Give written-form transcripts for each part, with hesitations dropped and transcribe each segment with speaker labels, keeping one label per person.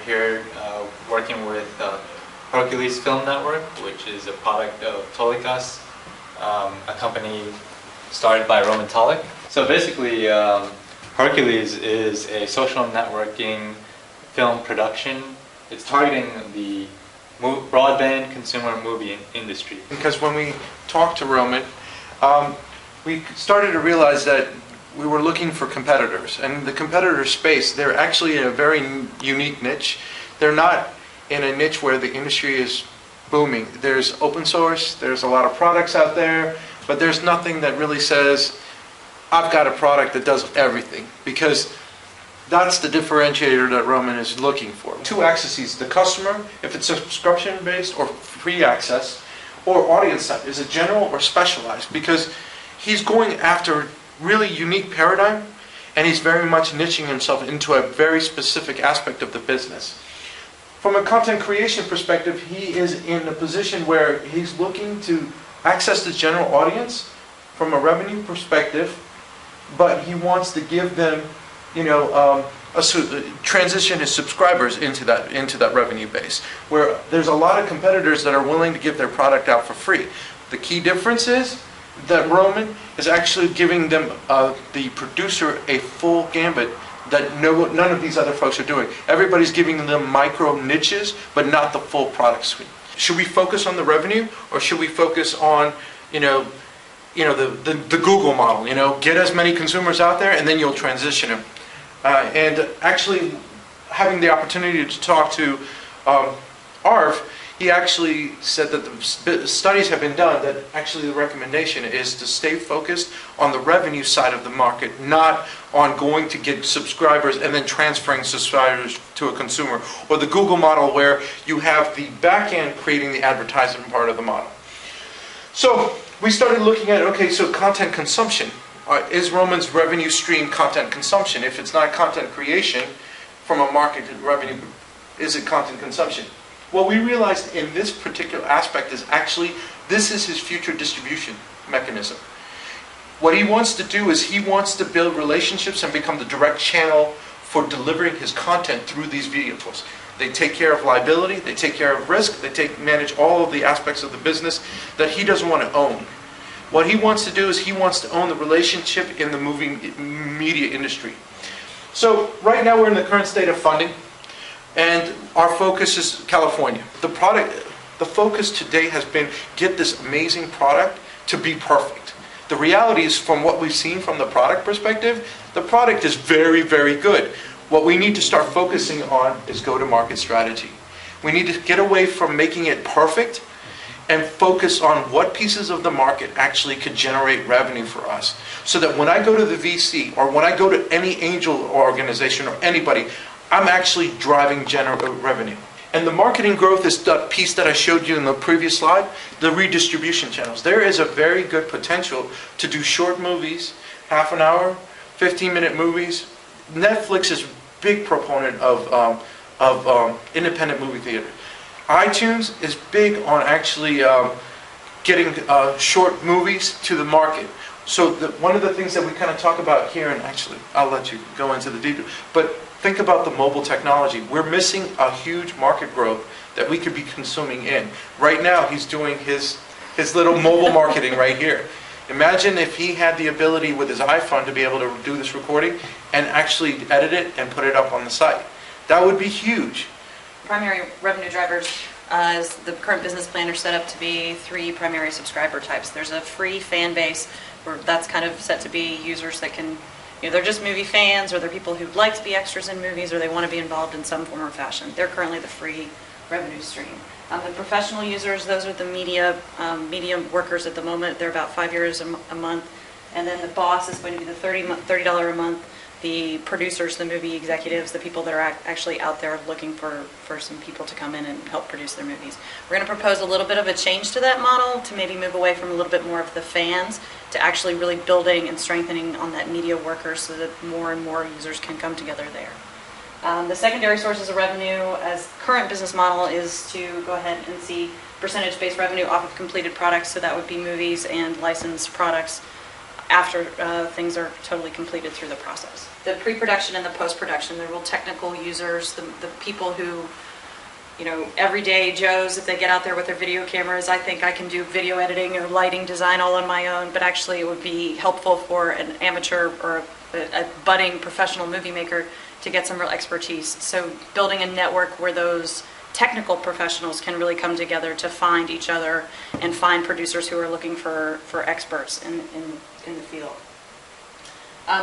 Speaker 1: here working with Hercules Film Network, which is a product of Tolikas, a company started by Roman Tolic. So basically, Hercules is a social networking film production. It's targeting the broadband consumer movie industry.
Speaker 2: Because when we talked to Roman, we started to realize that we were looking for competitors. And the competitor space, they're actually in a very unique niche. They're not in a niche where the industry is booming. There's open source, there's a lot of products out there, but there's nothing that really says, I've got a product that does everything. Because that's the differentiator that Roman is looking for. Two axes, the customer, if it's subscription-based or free access, or audience type, is it general or specialized? Because he's going after really unique paradigm, and he's very much niching himself into a very specific aspect of the business. From a content creation perspective, he is in a position where he's looking to access the general audience from a revenue perspective, but he wants to give them, transition his subscribers into that revenue base, where there's a lot of competitors that are willing to give their product out for free. The key difference is that Roman is actually giving them, the producer, a full gambit that none of these other folks are doing. Everybody's giving them micro niches, but not the full product suite. Should we focus on the revenue, or should we focus on, the Google model? Get as many consumers out there, and then you'll transition them. And actually, having the opportunity to talk to Arv, he actually said that the studies have been done that actually the recommendation is to stay focused on the revenue side of the market, not on going to get subscribers and then transferring subscribers to a consumer, or the Google model where you have the back end creating the advertisement part of the model. So we started looking at, okay, so content consumption. Is Roman's revenue stream content consumption? If it's not content creation from a marketed revenue, is it content consumption? What we realized in this particular aspect is actually this is his future distribution mechanism. What he wants to do is he wants to build relationships and become the direct channel for delivering his content through these vehicles. They take care of liability, they take care of risk, they manage all of the aspects of the business that he doesn't want to own. What he wants to do is he wants to own the relationship in the movie media industry. So right now we're in the current state of funding, and our focus is California. The focus today has been get this amazing product to be perfect. The reality is, from what we've seen from the product perspective, the product is very, very good. What we need to start focusing on is go-to-market strategy. We need to get away from making it perfect and focus on what pieces of the market actually could generate revenue for us. So that when I go to the VC, or when I go to any angel organization or anybody, I'm actually driving revenue. And the marketing growth is that piece that I showed you in the previous slide, the redistribution channels. There is a very good potential to do short movies, half an hour, 15-minute movies. Netflix is a big proponent of independent movie theater. iTunes is big on actually getting short movies to the market. So one of the things that we kind of talk about here, and actually I'll let you go into the detail, but think about the mobile technology. We're missing a huge market growth that we could be consuming in. Right now he's doing his little mobile marketing right here. Imagine if he had the ability with his iPhone to be able to do this recording and actually edit it and put it up on the site. That would be huge.
Speaker 3: Primary revenue drivers, is the current business plan are set up to be 3 primary subscriber types. There's a free fan base, where that's kind of set to be users that can, they're just movie fans, or they're people who like to be extras in movies, or they want to be involved in some form or fashion. They're currently the free revenue stream. The professional users, those are the media workers at the moment. They're about €5 a month. And then the boss is going to be the $30 a month. The producers, the movie executives, the people that are actually out there looking for some people to come in and help produce their movies. We're going to propose a little bit of a change to that model to maybe move away from a little bit more of the fans to actually really building and strengthening on that media workers so that more and more users can come together there. The secondary sources of revenue as current business model is to go ahead and see percentage-based revenue off of completed products, so that would be movies and licensed products. after things are totally completed through the process. The pre-production and the post-production, the real technical users, the people who, you know, everyday Joes, if they get out there with their video cameras, I think I can do video editing or lighting design all on my own, but actually it would be helpful for an amateur or a budding professional movie maker to get some real expertise. So building a network where those technical professionals can really come together to find each other and find producers who are looking for experts in the field.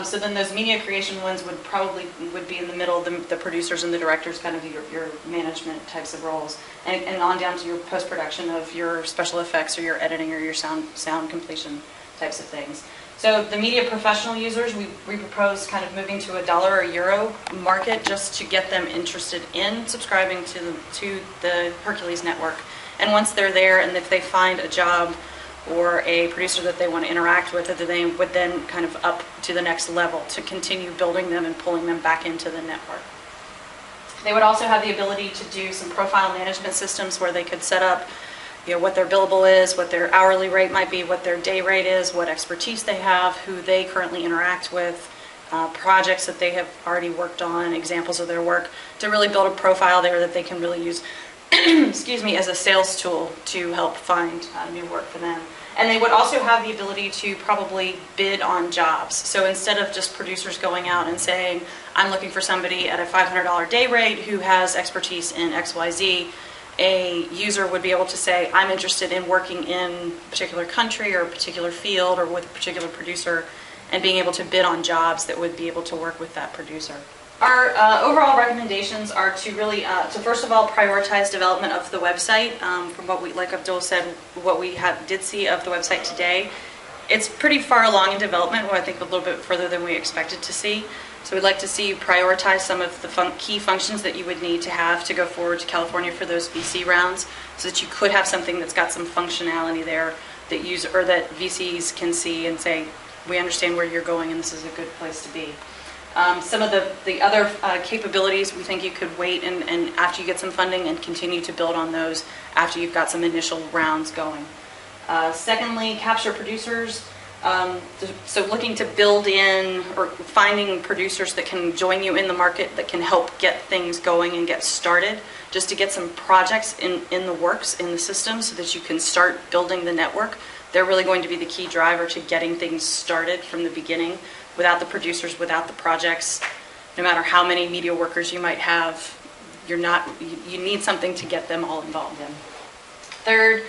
Speaker 3: So then those media creation ones would be in the middle, the producers and the directors, kind of your management types of roles, and on down to your post-production of your special effects or your editing or your sound completion types of things. So the media professional users, we propose kind of moving to $1 or euro market just to get them interested in subscribing to the Hercules network. And once they're there, and if they find a job or a producer that they want to interact with, that they would then kind of up to the next level to continue building them and pulling them back into the network. They would also have the ability to do some profile management systems where they could set up, you know, what their billable is, what their hourly rate might be, what their day rate is, what expertise they have, who they currently interact with, projects that they have already worked on, examples of their work, to really build a profile there that they can really use excuse me, as a sales tool to help find new work for them. And they would also have the ability to probably bid on jobs. So instead of just producers going out and saying, I'm looking for somebody at a $500 day rate who has expertise in XYZ, a user would be able to say, I'm interested in working in a particular country or a particular field or with a particular producer, and being able to bid on jobs that would be able to work with that producer. Our overall recommendations are to really, to first of all, prioritize development of the website. From what we, like Abdullah said, what we did see of the website today, it's pretty far along in development, I think a little bit further than we expected to see. So we'd like to see you prioritize some of the key functions that you would need to have to go forward to California for those VC rounds, so that you could have something that's got some functionality there that that VCs can see and say, we understand where you're going and this is a good place to be. Some of the other capabilities, we think you could wait and after you get some funding and continue to build on those after you've got some initial rounds going. Secondly, capture producers. So looking to build in or finding producers that can join you in the market, that can help get things going and get started, just to get some projects in the works, in the system, so that you can start building the network. They're really going to be the key driver to getting things started from the beginning. Without the producers, without the projects, no matter how many media workers you might have, you need something to get them all involved in. Third,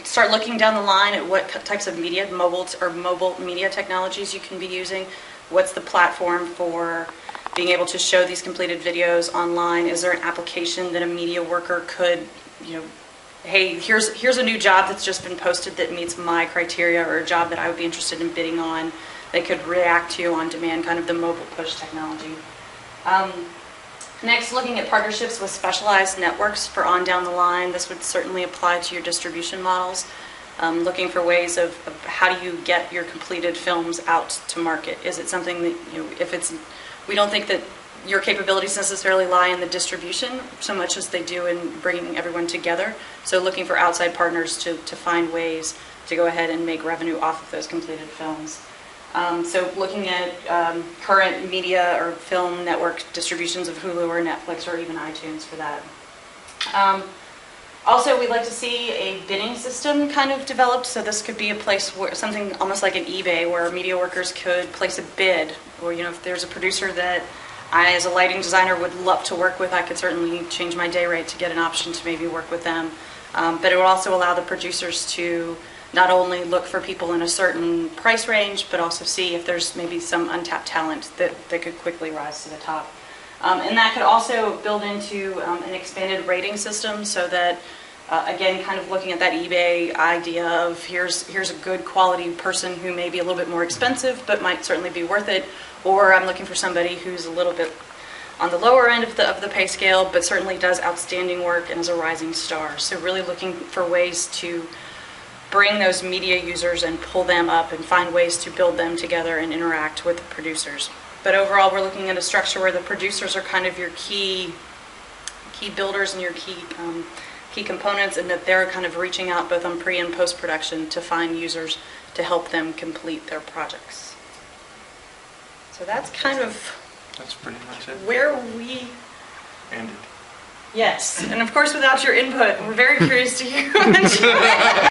Speaker 3: start looking down the line at what types of media, mobile media technologies you can be using. What's the platform for being able to show these completed videos online? Is there an application that a media worker could, hey, here's a new job that's just been posted that meets my criteria, or a job that I would be interested in bidding on. They could react to on demand, kind of the mobile push technology. Next, looking at partnerships with specialized networks for on down the line. This would certainly apply to your distribution models. Looking for ways of how do you get your completed films out to market. Is it something that, we don't think that your capabilities necessarily lie in the distribution so much as they do in bringing everyone together. So looking for outside partners to find ways to go ahead and make revenue off of those completed films. So looking at current media or film network distributions of Hulu or Netflix or even iTunes for that. Also, we'd like to see a bidding system kind of developed. So this could be a place where something almost like an eBay, where media workers could place a bid. Or if there's a producer that I, as a lighting designer, would love to work with, I could certainly change my day rate to get an option to maybe work with them. But it would also allow the producers to not only look for people in a certain price range, but also see if there's maybe some untapped talent that could quickly rise to the top. And that could also build into an expanded rating system, so that, again, kind of looking at that eBay idea of here's a good quality person who may be a little bit more expensive, but might certainly be worth it, or I'm looking for somebody who's a little bit on the lower end of the pay scale, but certainly does outstanding work and is a rising star. So really looking for ways to bring those media users and pull them up and find ways to build them together and interact with the producers. But overall, we're looking at a structure where the producers are kind of your key builders and your key key components, and that they're kind of reaching out both on pre and post-production to find users to help them complete their projects. So that's kind of
Speaker 2: That's pretty much it.
Speaker 3: where we...
Speaker 2: Ended.
Speaker 3: Yes, and of course, without your input, we're very curious to hear what you